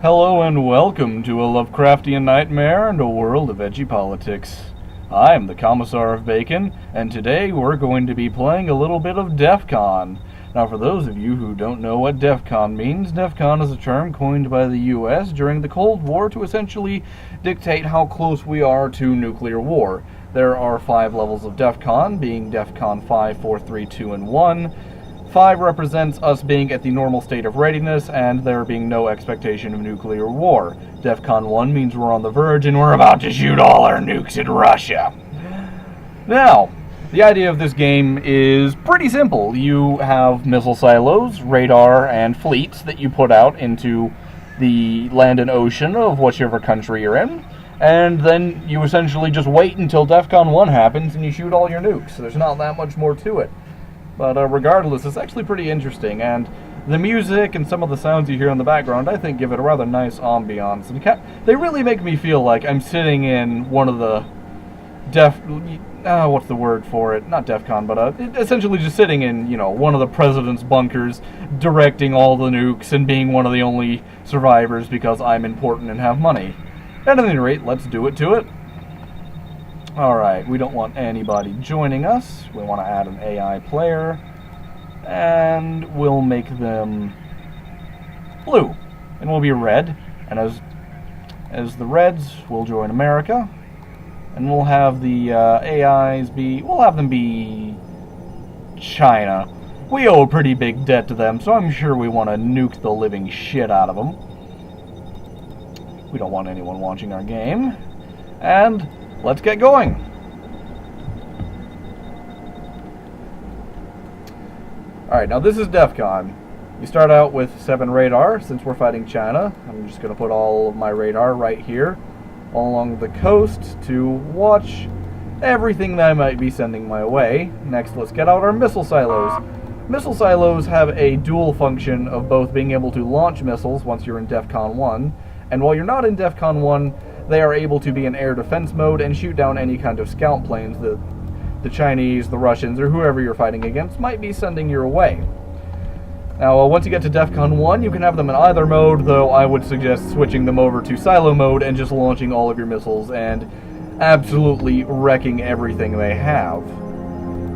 Hello and welcome to a Lovecraftian nightmare and a world of edgy politics. I'm the Commissar of Bacon, and today we're going to be playing a little bit of DEFCON. Now, for those of you who don't know what DEFCON means, DEFCON is a term coined by the US during the Cold War to essentially dictate how close we are to nuclear war. There are 5 levels of DEFCON, being DEFCON 5, 4, 3, 2, and 1. 5 represents us being at the normal state of readiness and there being no expectation of nuclear war. DEFCON 1 means we're on the verge and we're about to shoot all our nukes at Russia. Now, the idea of this game is pretty simple. You have missile silos, radar, and fleets that you put out into the land and ocean of whichever country you're in, and then you essentially just wait until DEFCON 1 happens and you shoot all your nukes. There's not that much more to it. But regardless, it's actually pretty interesting, and the music and some of the sounds you hear in the background, I think, give it a rather nice ambiance. And they really make me feel like I'm sitting in one of the what's the word for it? Not DEFCON, but essentially just sitting in, one of the president's bunkers, directing all the nukes and being one of the only survivors because I'm important and have money. At any rate, let's do it to it. Alright, we don't want anybody joining us. We want to add an AI player. And we'll make them blue. And we'll be red. And as the reds, we'll join America. And we'll have the AIs we'll have them be China. We owe a pretty big debt to them, so I'm sure we want to nuke the living shit out of them. We don't want anyone watching our game. And let's get going. Alright, now this is DEFCON. You start out with 7 radar, since we're fighting China. I'm just going to put all of my radar right here, all along the coast, to watch everything that I might be sending my way. Next, let's get out our missile silos. Missile silos have a dual function of both being able to launch missiles once you're in DEFCON 1, and while you're not in DEFCON 1, they are able to be in air defense mode and shoot down any kind of scout planes that the Chinese, the Russians, or whoever you're fighting against might be sending your way. Now, once you get to DEFCON 1, you can have them in either mode, though I would suggest switching them over to silo mode and just launching all of your missiles and absolutely wrecking everything they have.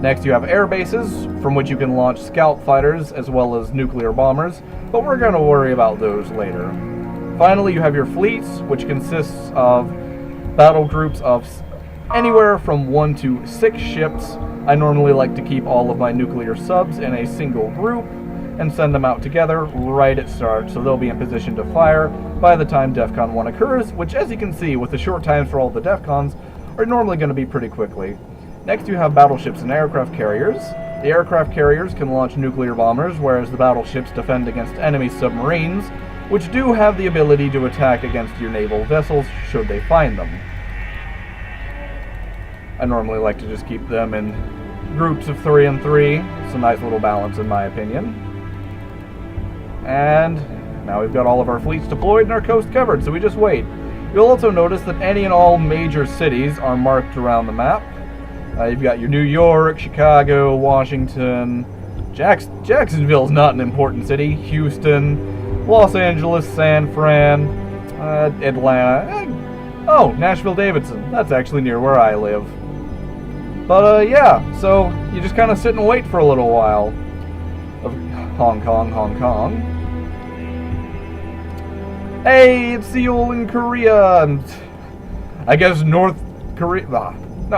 Next, you have air bases, from which you can launch scout fighters as well as nuclear bombers, but we're going to worry about those later. Finally, you have your fleets, which consists of battle groups of anywhere from 1 to 6 ships. I normally like to keep all of my nuclear subs in a single group and send them out together right at start, so they'll be in position to fire by the time DEFCON 1 occurs, which, as you can see, with the short times for all the DEFCONs, are normally going to be pretty quickly. Next, you have battleships and aircraft carriers. The aircraft carriers can launch nuclear bombers, whereas the battleships defend against enemy submarines, which do have the ability to attack against your naval vessels should they find them. I normally like to just keep them in groups of 3 and 3. It's a nice little balance in my opinion. And now we've got all of our fleets deployed and our coast covered, so we just wait. You'll also notice that any and all major cities are marked around the map. You've got your New York, Chicago, Washington, Jacksonville's not an important city, Houston, Los Angeles, San Fran, Atlanta, Nashville-Davidson. That's actually near where I live. But, yeah, so you just kind of sit and wait for a little while. Hong Kong. Hey, it's Seoul in Korea, and I guess not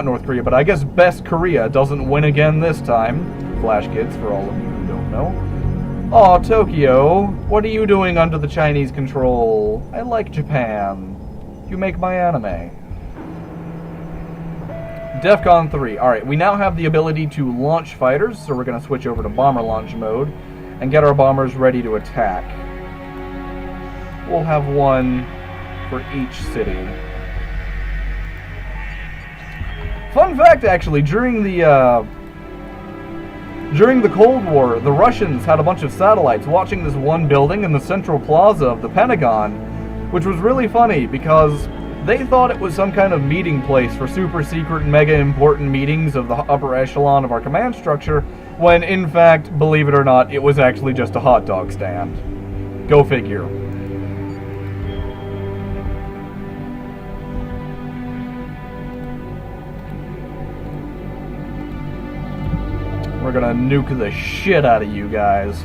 North Korea, but I guess best Korea doesn't win again this time. Flash kids, for all of you who don't know. Aw, Tokyo, what are you doing under the Chinese control? I like Japan. You make my anime. DEFCON 3. Alright, we now have the ability to launch fighters, so we're going to switch over to bomber launch mode and get our bombers ready to attack. We'll have one for each city. Fun fact, actually, during the Cold War, the Russians had a bunch of satellites watching this one building in the central plaza of the Pentagon, which was really funny because they thought it was some kind of meeting place for super secret, mega important meetings of the upper echelon of our command structure, when in fact, believe it or not, it was actually just a hot dog stand. Go figure. We're gonna nuke the shit out of you guys.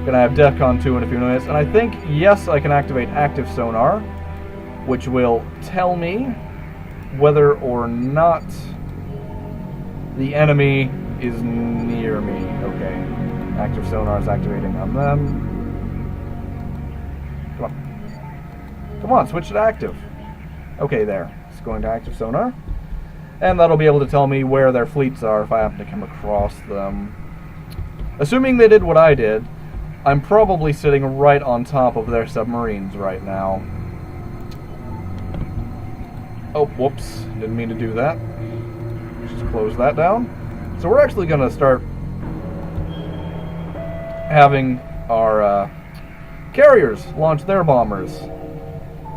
Gonna have DEFCON 2 in a few minutes, and I think, yes, I can activate active sonar, which will tell me whether or not the enemy is near me. Okay. Active sonar is activating on them. Come on. Come on, switch to active. Okay, there. It's going to active sonar. And that'll be able to tell me where their fleets are if I happen to come across them. Assuming they did what I did, I'm probably sitting right on top of their submarines right now. Oh, whoops. Didn't mean to do that. Just close that down. So we're actually going to start having our carriers launch their bombers.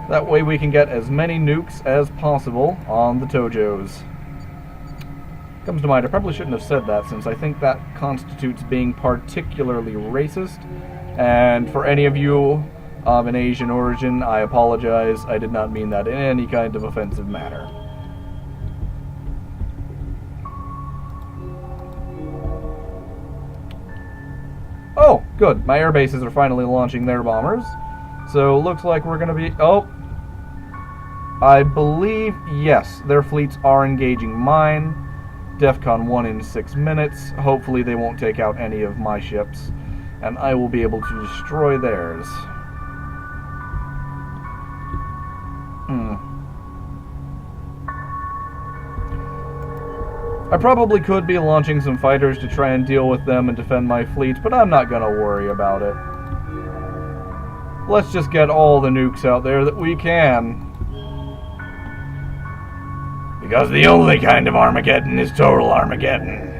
That way we can get as many nukes as possible on the Tojos. Comes to mind, I probably shouldn't have said that, since I think that constitutes being particularly racist. And for any of you of an Asian origin, I apologize. I did not mean that in any kind of offensive manner. Oh, good. My air bases are finally launching their bombers. So, looks like we're going to be... Oh! I believe, yes, their fleets are engaging mine. DEFCON 1 in 6 minutes. Hopefully they won't take out any of my ships, and I will be able to destroy theirs. I probably could be launching some fighters to try and deal with them and defend my fleet, but I'm not gonna worry about it. Let's just get all the nukes out there that we can. Because the only kind of Armageddon is total Armageddon.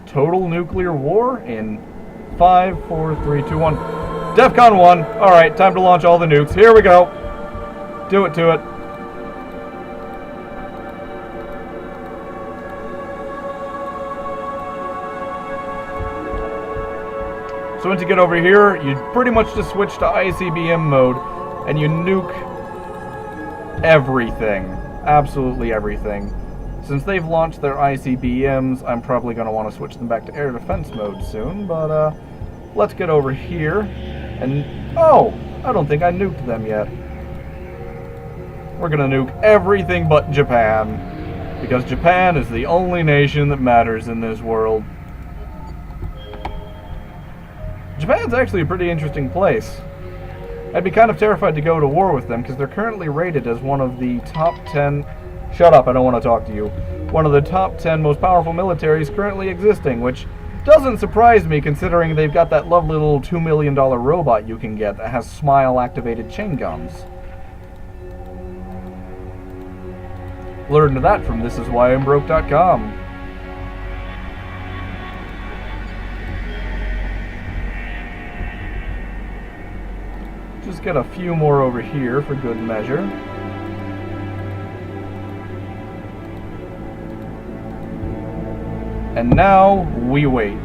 Total nuclear war in 5, 4, 3, 2, 1. DEFCON 1. Alright, time to launch all the nukes. Here we go. Do it to it. So once you get over here, you pretty much just switch to ICBM mode, and you nuke everything. Absolutely everything. Since they've launched their ICBMs, I'm probably going to want to switch them back to air defense mode soon, but let's get over here, and oh, I don't think I nuked them yet. We're going to nuke everything but Japan, because Japan is the only nation that matters in this world. Japan's actually a pretty interesting place. I'd be kind of terrified to go to war with them, because they're currently rated as one of the top 10... Shut up, I don't want to talk to you. One of the top 10 most powerful militaries currently existing, which doesn't surprise me considering they've got that lovely little $2 million robot you can get that has smile-activated chain guns. Learned that from thisiswhyimbroke.com. Just get a few more over here for good measure. And now, we wait.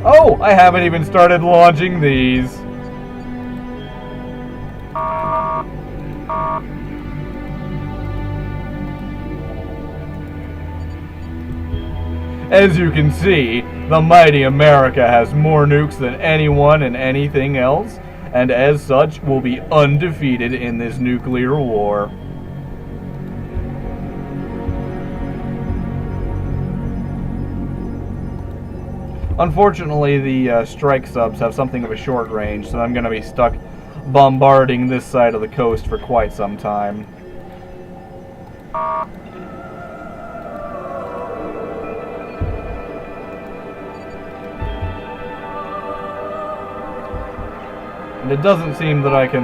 Oh, I haven't even started launching these. As you can see, the mighty America has more nukes than anyone and anything else, and as such will be undefeated in this nuclear war. Unfortunately, the strike subs have something of a short range, so I'm going to be stuck bombarding this side of the coast for quite some time. And it doesn't seem that I can...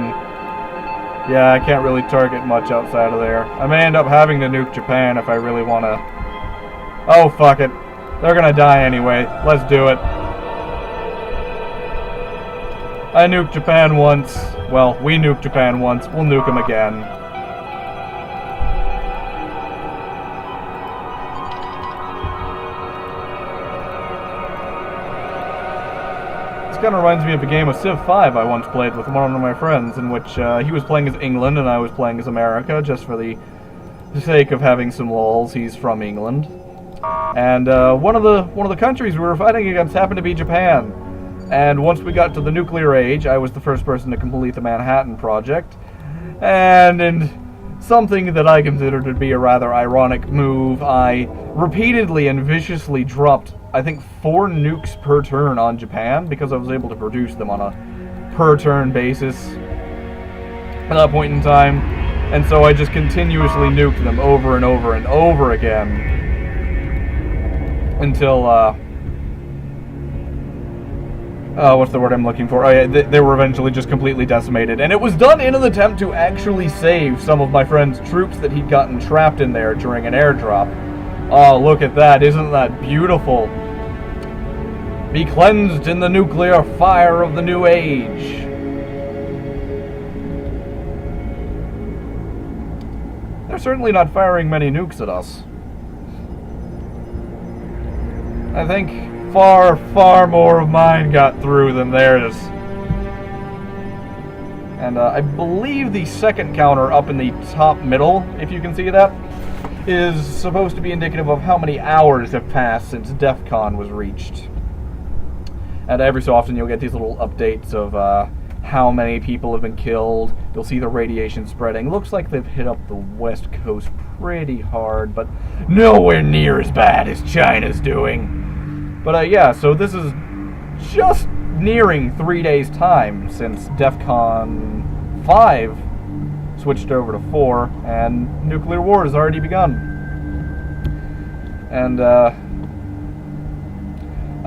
Yeah, I can't really target much outside of there. I may end up having to nuke Japan if I really want to... Oh, fuck it. They're gonna die anyway. Let's do it. I nuked Japan once. Well, we nuked Japan once. We'll nuke them again. This kind of reminds me of a game of Civ 5 I once played with one of my friends, in which he was playing as England and I was playing as America, just for the sake of having some lols. He's from England. And one of the countries we were fighting against happened to be Japan. And once we got to the nuclear age, I was the first person to complete the Manhattan Project. And in something that I considered to be a rather ironic move, I repeatedly and viciously dropped, I think, 4 nukes per turn on Japan, because I was able to produce them on a per-turn basis at that point in time. And so I just continuously nuked them over and over and over again. Until, what's the word I'm looking for? Oh, yeah, they were eventually just completely decimated. And it was done in an attempt to actually save some of my friend's troops that he'd gotten trapped in there during an airdrop. Oh, look at that. Isn't that beautiful? Be cleansed in the nuclear fire of the new age. They're certainly not firing many nukes at us. I think far, far more of mine got through than theirs. And I believe the second counter up in the top middle, if you can see that, is supposed to be indicative of how many hours have passed since DEFCON was reached. And every so often you'll get these little updates of how many people have been killed. You'll see the radiation spreading. Looks like they've hit up the west coast pretty hard, but nowhere near as bad as China's doing. But yeah, so this is just nearing 3 days' time since DEFCON 5 switched over to 4, and nuclear war has already begun. And, I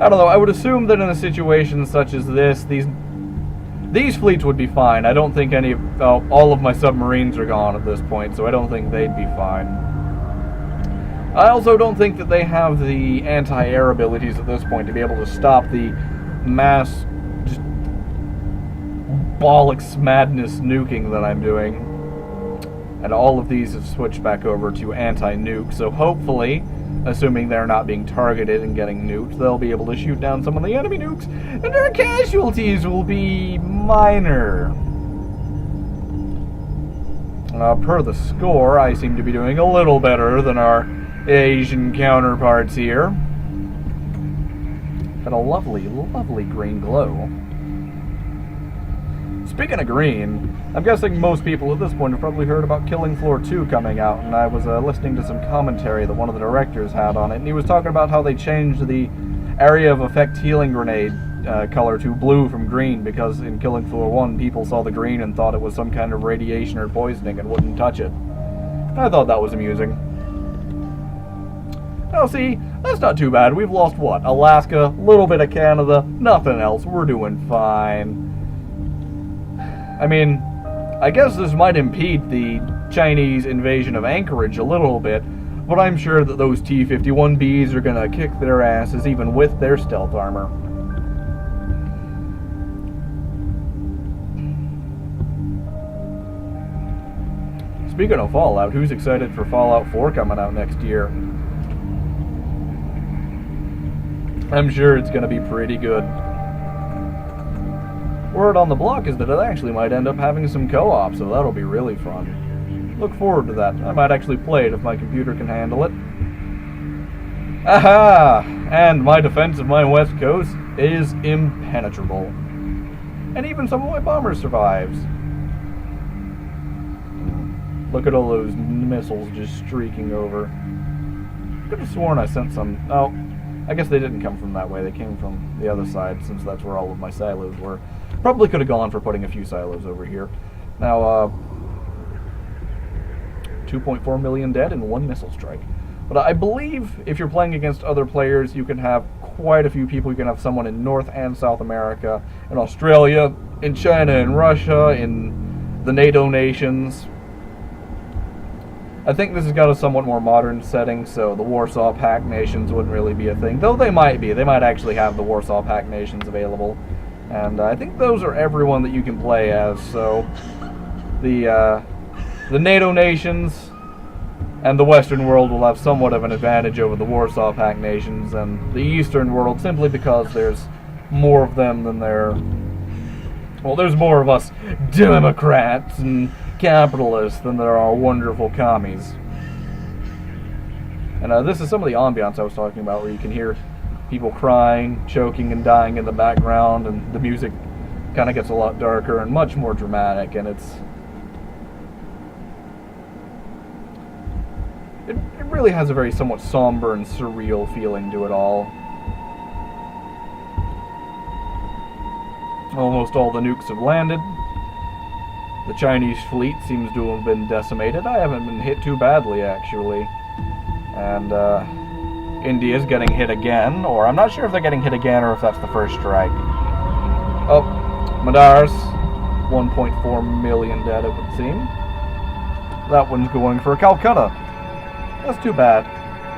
don't know, I would assume that in a situation such as this, these fleets would be fine. I don't think all of my submarines are gone at this point, so I don't think they'd be fine. I also don't think that they have the anti-air abilities at this point to be able to stop the mass, just bollocks madness nuking that I'm doing. And all of these have switched back over to anti-nuke, so hopefully, assuming they're not being targeted and getting nuked, they'll be able to shoot down some of the enemy nukes, and our casualties will be minor. Per the score, I seem to be doing a little better than our Asian counterparts here. Got a lovely, lovely green glow. Speaking of green, I'm guessing most people at this point have probably heard about Killing Floor 2 coming out, and I was listening to some commentary that one of the directors had on it, and he was talking about how they changed the area of effect healing grenade color to blue from green, because in Killing Floor 1 people saw the green and thought it was some kind of radiation or poisoning and wouldn't touch it. I thought that was amusing. Now see, that's not too bad. We've lost what? Alaska, a little bit of Canada, nothing else. We're doing fine. I mean, I guess this might impede the Chinese invasion of Anchorage a little bit, but I'm sure that those T-51Bs are gonna kick their asses even with their stealth armor. Speaking of Fallout, who's excited for Fallout 4 coming out next year? I'm sure it's going to be pretty good. Word on the block is that it actually might end up having some co-op, so that'll be really fun. Look forward to that. I might actually play it if my computer can handle it. Aha! And my defense of my west coast is impenetrable. And even some of my bombers survives. Look at all those missiles just streaking over. Could have sworn I sent some... Oh. I guess they didn't come from that way. They came from the other side, since that's where all of my silos were. Probably could have gone for putting a few silos over here. Now, 2.4 million dead in one missile strike. But I believe if you're playing against other players, you can have quite a few people. You can have someone in North and South America, in Australia, in China, in Russia, in the NATO nations. I think this has got a somewhat more modern setting, so the Warsaw Pact nations wouldn't really be a thing. Though they might be. They might actually have the Warsaw Pact nations available. And I think those are everyone that you can play as, so the NATO nations and the Western world will have somewhat of an advantage over the Warsaw Pact nations, and the Eastern world, simply because there's more of them than there... Well, there's more of us Democrats and capitalists than there are wonderful commies. And this is some of the ambiance I was talking about, where you can hear people crying, choking, and dying in the background, and the music kind of gets a lot darker and much more dramatic, and it really has a very somewhat somber and surreal feeling to it all. Almost all the nukes have landed. The Chinese fleet seems to have been decimated. I haven't been hit too badly, actually. And, India's getting hit again, or I'm not sure if they're getting hit again or if that's the first strike. Oh, Madars. 1.4 million dead, it would seem. That one's going for Calcutta. That's too bad.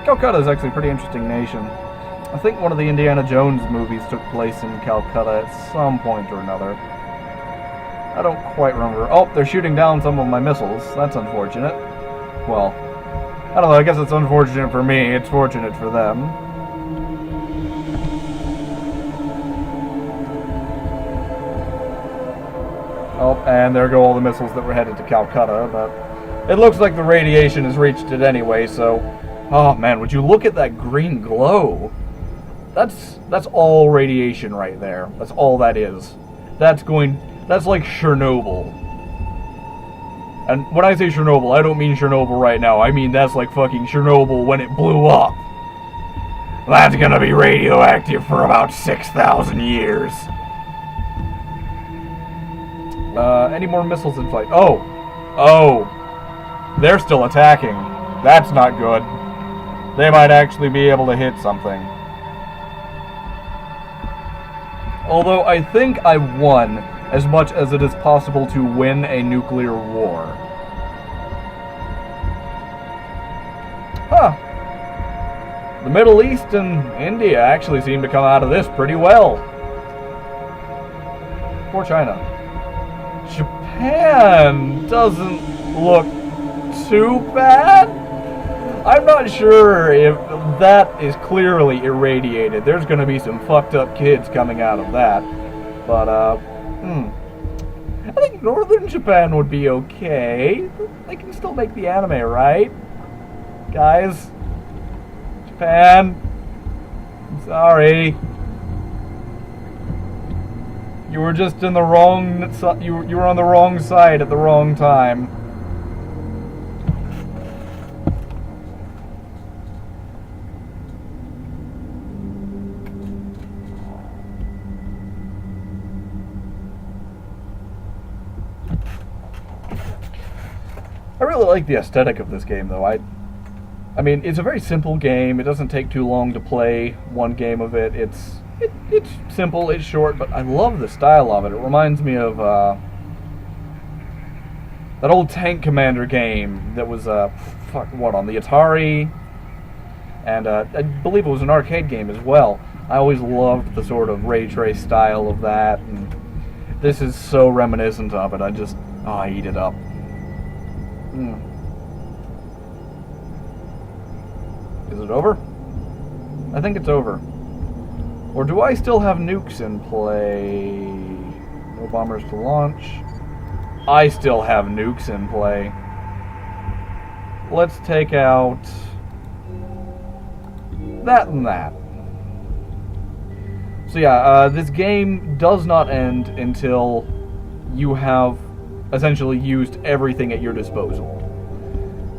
Calcutta is actually a pretty interesting nation. I think one of the Indiana Jones movies took place in Calcutta at some point or another. I don't quite remember. Oh, they're shooting down some of my missiles. That's unfortunate. Well, I don't know, I guess it's unfortunate for me. It's fortunate for them. Oh, and there go all the missiles that were headed to Calcutta, but it looks like the radiation has reached it anyway, so... Oh man, would you look at that green glow? That's all radiation right there. That's all that is. That's like Chernobyl. And when I say Chernobyl, I don't mean Chernobyl right now. I mean that's like fucking Chernobyl when it blew up. That's gonna be radioactive for about 6,000 years. Any more missiles in flight? Oh. They're still attacking. That's not good. They might actually be able to hit something. Although I think I won as much as it is possible to win a nuclear war. Huh. The Middle East and India actually seem to come out of this pretty well. Poor China. Japan doesn't look too bad. I'm not sure if that is clearly irradiated. There's going to be some fucked up kids coming out of that. But, I think northern Japan would be okay. They can still make the anime, right? Guys? Japan? I'm sorry. You were just in the wrong... You were on the wrong side at the wrong time. I really like the aesthetic of this game, though. I mean, it's a very simple game. It doesn't take too long to play one game of it. It's simple, it's short, but I love the style of it. It reminds me of that old Tank Commander game that was, on the Atari? And I believe it was an arcade game as well. I always loved the sort of ray trace style of that, and this is so reminiscent of it. I eat it up. Is it over? I think it's over. Or do I still have nukes in play? No bombers to launch. I still have nukes in play. Let's take out that and that. So yeah, this game does not end until you have essentially used everything at your disposal.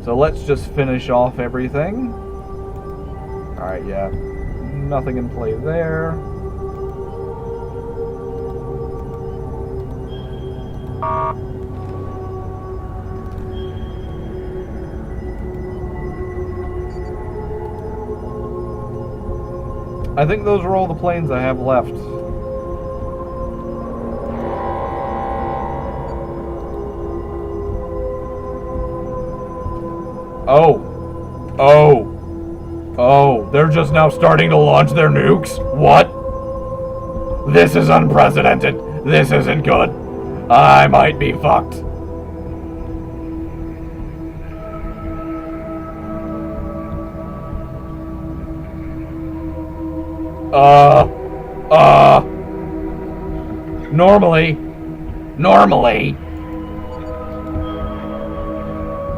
So let's just finish off everything. Alright, yeah. nothing in play there. I think those are all the planes I have left. Oh, they're just now starting to launch their nukes? What? This is unprecedented. This isn't good. I might be fucked.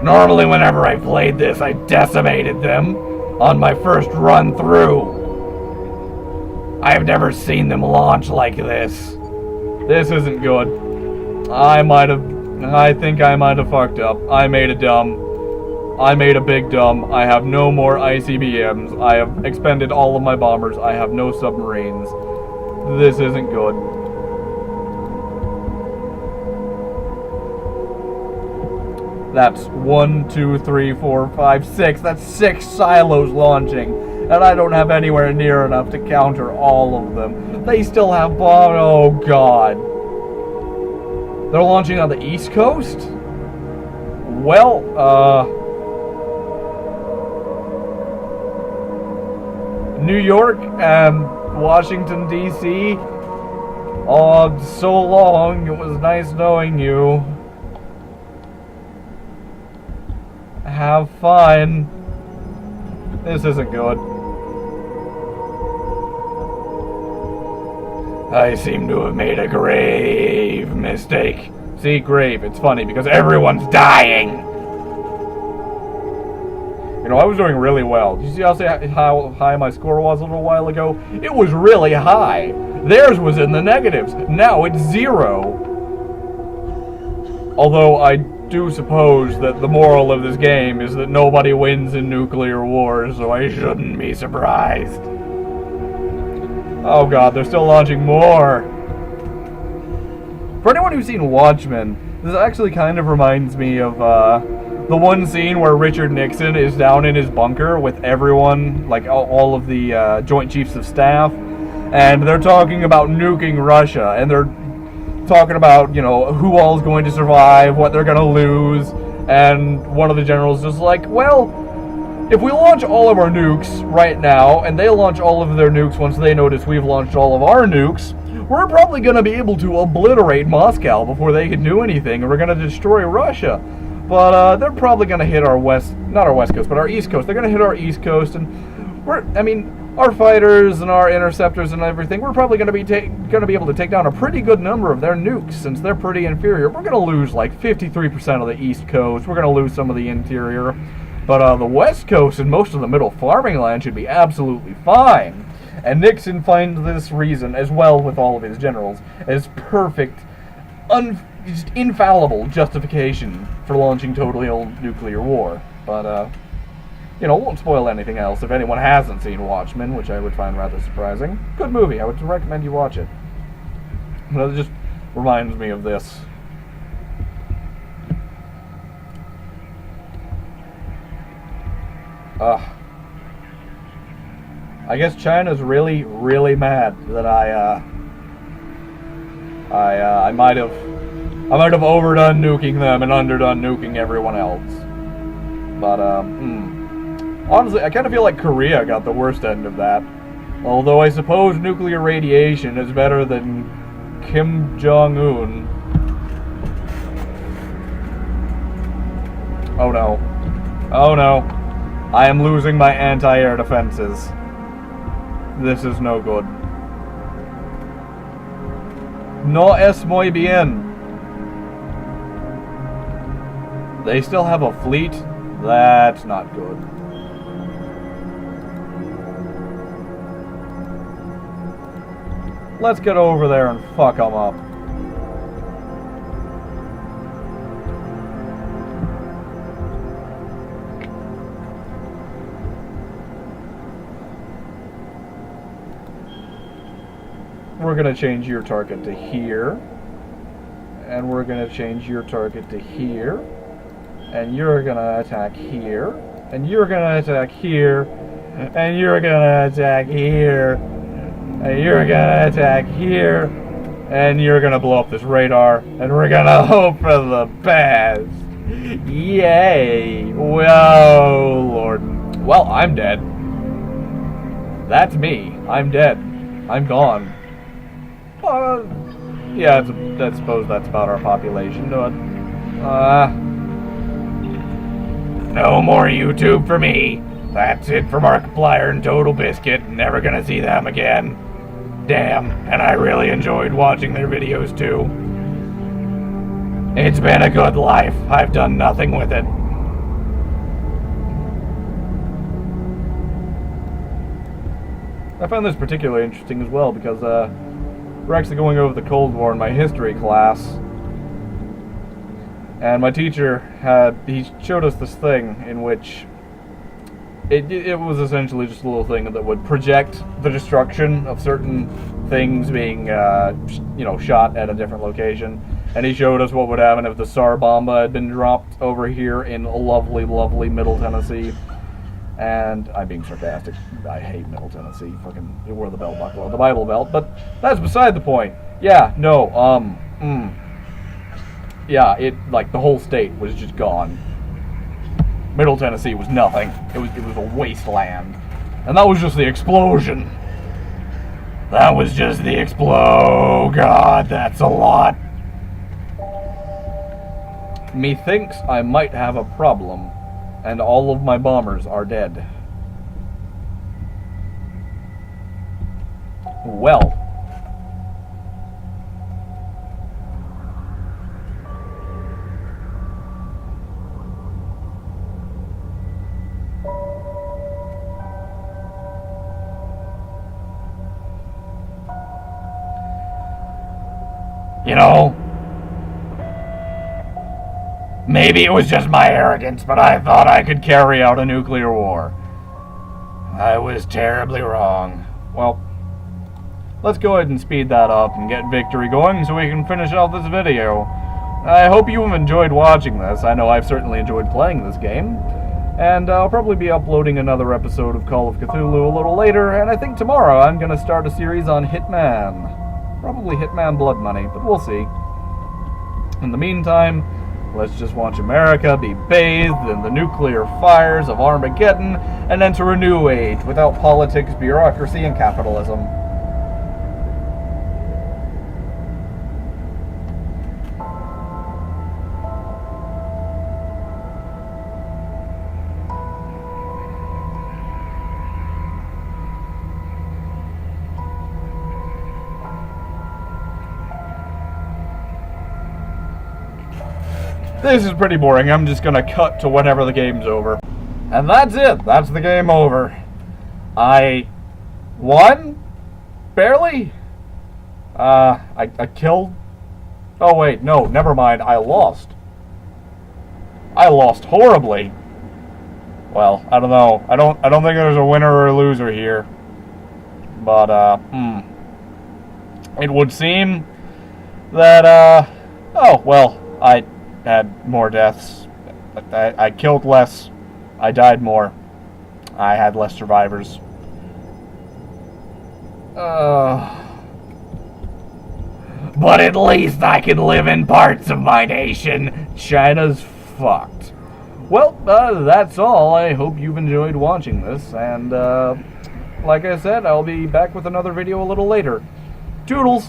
Normally whenever I played this, I decimated them on my first run through. I have never seen them launch like this. This isn't good. I think I might have fucked up. I made a big dumb. I have no more ICBMs. I have expended all of my bombers. I have no submarines. This isn't good. That's 1, 2, 3, 4, 5, 6. That's 6 silos launching. And I don't have anywhere near enough to counter all of them. They still have bombs. Oh, God. They're launching on the East Coast? Well, New York and Washington, D.C. Oh, so long. It was nice knowing you. Have fun. This isn't good. I seem to have made a grave mistake. See, grave. It's funny because everyone's dying. You know, I was doing really well. Did you see how high my score was a little while ago? It was really high. Theirs was in the negatives. Now it's 0. Although I do suppose that the moral of this game is that nobody wins in nuclear wars, so I shouldn't be surprised. Oh god, they're still launching more. For anyone who's seen Watchmen, this actually kind of reminds me of the one scene where Richard Nixon is down in his bunker with everyone, like all of the Joint Chiefs of Staff, and they're talking about nuking Russia, and they're talking about, you know, who all is going to survive, what they're going to lose, and one of the generals is like, well, if we launch all of our nukes right now, and they launch all of their nukes once they notice we've launched all of our nukes, we're probably going to be able to obliterate Moscow before they can do anything, and we're going to destroy Russia. But they're probably going to hit our not our west coast, but our east coast. They're going to hit our east coast, and our fighters and our interceptors and everything, we're probably going to be able to take down a pretty good number of their nukes since they're pretty inferior. We're going to lose like 53% of the east coast. We're going to lose some of the interior. But the west coast and most of the middle farming land should be absolutely fine. And Nixon finds this reason, as well with all of his generals, as perfect, just infallible justification for launching totally nuclear war. But, you know, won't spoil anything else if anyone hasn't seen Watchmen, which I would find rather surprising. Good movie. I would recommend you watch it. But it just reminds me of this. I guess China's really, really mad that I might have overdone nuking them and underdone nuking everyone else. But, honestly, I kind of feel like Korea got the worst end of that. Although I suppose nuclear radiation is better than Kim Jong-un. Oh no. Oh no. I am losing my anti-air defenses. This is no good. No es muy bien. They still have a fleet? That's not good. Let's get over there and fuck them up. we're going to change your target to here. And we're going to change your target to here. And you're going to attack here. And you're going to attack here. And you're going to attack here. And you're going to attack here. And you're going to blow up this radar. And we're going to hope for the best. Yay. Whoa, Lord. Well, I'm dead. That's me. I'm dead. I'm gone. Yeah, I suppose that's about our population. No more YouTube for me. That's it for Markiplier and Total Biscuit. Never gonna see them again. Damn, and I really enjoyed watching their videos too. It's been a good life. I've done nothing with it. I found this particularly interesting as well because we're actually going over the Cold War in my history class, and my teacher he showed us this thing in which it was essentially just a little thing that would project the destruction of certain things being shot at a different location, and he showed us what would happen if the Tsar Bomba had been dropped over here in lovely, lovely Middle Tennessee. And I'm being sarcastic. I hate Middle Tennessee. Fucking, you wore the belt buckle, the Bible belt. But that's beside the point. Yeah, no, yeah, the whole state was just gone. Middle Tennessee was nothing. It was a wasteland. And that was just the explosion. That was just the God, that's a lot. Methinks I might have a problem. And all of my bombers are dead. Well. You know, maybe it was just my arrogance, but I thought I could carry out a nuclear war. I was terribly wrong. Well, let's go ahead and speed that up and get victory going so we can finish off this video. I hope you have enjoyed watching this. I know I've certainly enjoyed playing this game. And I'll probably be uploading another episode of Call of Cthulhu a little later, and I think tomorrow I'm going to start a series on Hitman. Probably Hitman Blood Money, but we'll see. In the meantime, let's just watch America be bathed in the nuclear fires of Armageddon and enter a new age without politics, bureaucracy, and capitalism. This is pretty boring. I'm just gonna cut to whenever the game's over. And that's it. That's the game over. I won? Barely? I killed... Oh wait, no, never mind. I lost. I lost horribly. Well, I don't know. I don't think there's a winner or a loser here. But, it would seem that, oh, well, I had more deaths. I killed less. I died more. I had less survivors. But at least I can live in parts of my nation. China's fucked. Well, that's all. I hope you've enjoyed watching this. And, like I said, I'll be back with another video a little later. Toodles!